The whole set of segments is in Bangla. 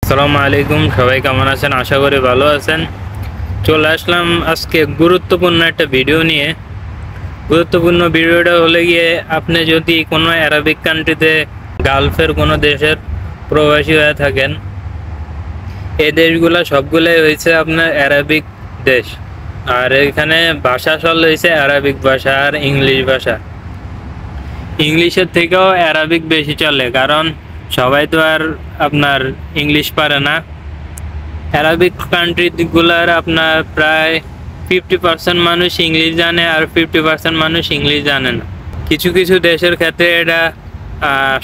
আসসালামু আলাইকুম, সবাই কেমন আছেন? আশা করি ভালো আছেন। চলে আসলাম আজকে গুরুত্বপূর্ণ একটা ভিডিও নিয়ে। গুরুত্বপূর্ণ ভিডিওটা হলে গিয়ে, আপনি যদি কোনো অ্যারাবিক কান্ট্রিতে গালফের কোনো দেশের প্রবাসী হয়ে থাকেন, এই দেশগুলো সবগুলোই হয়েছে আপনার অ্যারাবিক দেশ। আর এখানে ভাষা চল হয়েছে অ্যারাবিক ভাষা আর ইংলিশ ভাষা। ইংলিশের থেকেও অ্যারাবিক বেশি চলে, কারণ সবাই তো আর আপনার ইংলিশ পারে না। অ্যারাবিক কান্ট্রিগুলার আপনার প্রায় 50% মানুষ ইংলিশ জানে আর 50% মানুষ ইংলিশ জানে না। কিছু কিছু দেশের ক্ষেত্রে এটা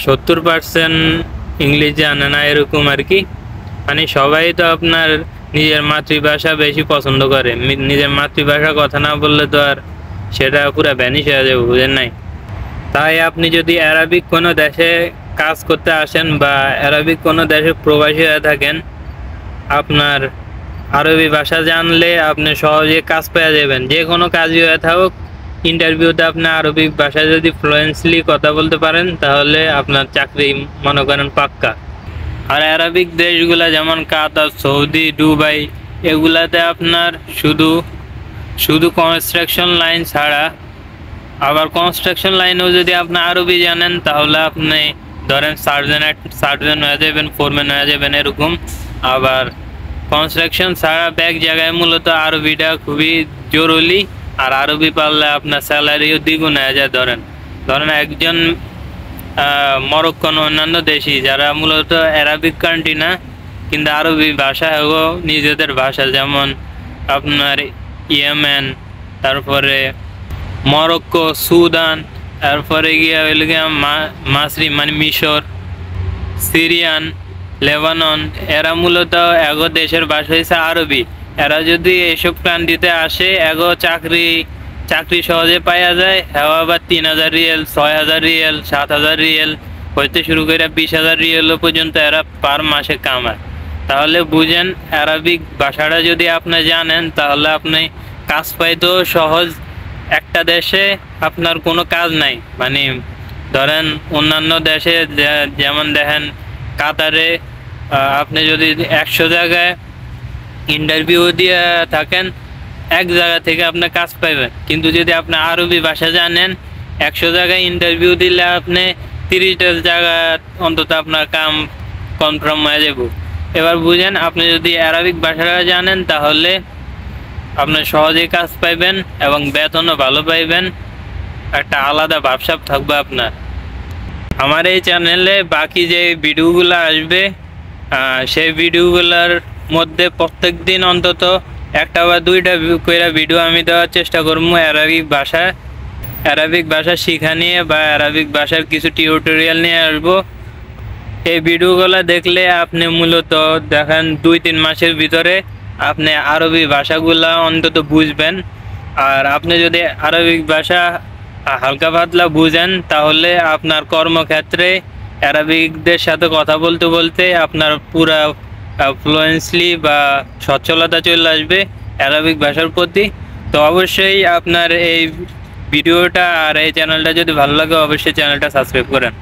70% ইংলিশ জানে না, এরকম আর কি। মানে সবাই তো আপনার নিজের মাতৃভাষা বেশি পছন্দ করে। নিজের মাতৃভাষা কথা না বললে তো আর সেটা পুরো ভ্যানিশ হয়ে যাবে, বুঝেন নাই? তাই আপনি যদি অ্যারাবিক কোনো দেশে কাজ করতে আসেন বা অ্যারাবিক কোনো দেশে প্রবাসী হয়ে থাকেন, আপনার আরবি ভাষা জানলে আপনি সহজে কাজ পেয়ে যাবেন। যে কোনো কাজই হয়ে থাকুক, ইন্টারভিউতে আপনি আরবি ভাষায় যদি ফ্লুয়েন্টলি কথা বলতে পারেন, তাহলে আপনার চাকরি মনে করেন পাক্কা। আর অ্যারাবিক দেশগুলা যেমন কাতার, সৌদি, দুবাই, এগুলাতে আপনার শুধু কনস্ট্রাকশন লাইন ছাড়া, আবার কনস্ট্রাকশন লাইনেও যদি আপনি আরবি জানেন, তাহলে আপনি ধরেন সার্জন হয়ে যাবেন, ফোরম্যান হয়ে যাবেন, এরকম। আবার কনস্ট্রাকশন ছাড়া ব্যাক জায়গায় মূলত আরবিটা খুবই জরুরি। আর আরবি পারলে আপনার স্যালারিও দ্বিগুণ হয়ে যায়। ধরেন একজন মরক্কন, অন্যান্য দেশি যারা মূলত অ্যারাবিক কান্ট্রি না, কিন্তু আরবি ভাষা হোক নিজেদের ভাষা, যেমন আপনার ইয়েমেন, তারপরে মরক্কো, সুদান, তারপরে গিয়ে হইল গিয়া মাসরি মানে মিশর, সিরিয়ান, লেবানন, এরা মূলত এগো দেশের ভাষা হয়েছে আরবি। এরা যদি এইসব কান্ট্রিতে আসে, এগো চাকরি সহজে পাওয়া যায়। হ্যাঁ, আবার 3000 রিয়েল, 6000 রিয়েল, 7000 রিয়েল হইতে শুরু করে 20,000 রিয়েলও পর্যন্ত এরা পার মাসে কামায়। তাহলে বুঝেন, আরবিক ভাষাটা যদি আপনি জানেন, তাহলে আপনি কাজ পাইতেও সহজ। একটা দেশে আপনার কোনো কাজ নাই, মানে ধরেন অন্যান্য দেশে যেমন দেখেন কাতারে, আপনি যদি 100 জায়গায় ইন্টারভিউ দিয়ে থাকেন, এক জায়গা থেকে আপনি কাজ পাইবেন। কিন্তু যদি আপনি আরবি ভাষা জানেন, 100 জায়গায় ইন্টারভিউ দিলে আপনি 30টা জায়গা অন্তত আপনার কাম কনফার্ম হয়ে যাব। এবার বুঝেন, আপনি যদি আরবিক ভাষাটা জানেন, তাহলে আপনি সহজেই কাজ পাইবেন এবং বেতনও ভালো পাইবেন। একটা আলাদা ভাবসাব থাকবে আপনার। আমার এই চ্যানেলে বাকি যে ভিডিওগুলো আসবে, সেই ভিডিওগুলোর মধ্যে প্রত্যেক দিন অন্তত একটা বা দুইটা করে ভিডিও আমি দেওয়ার চেষ্টা করবো অ্যারাবিক ভাষা শিখা নিয়ে, বা অ্যারাবিক ভাষার কিছু টিউটোরিয়াল নিয়ে আসবো। এই ভিডিওগুলো দেখলে আপনি মূলত দেখেন 2-3 মাসের ভিতরে আপনি আরবি ভাষাগুলা অন্তত বুঝবেন। আর আপনি যদি আরবিক ভাষা হালকা পাতলা বুঝেন, তাহলে আপনার কর্মক্ষেত্রে অ্যারাবিকদের সাথে কথা বলতে বলতে আপনার পুরা ফ্লুয়েন্সলি বা সচ্ছলতা চলে আসবে অ্যারাবিক ভাষার প্রতি। তো অবশ্যই আপনার এই ভিডিওটা আর এই চ্যানেলটা যদি ভালো লাগে, অবশ্যই চ্যানেলটা সাবস্ক্রাইব করেন।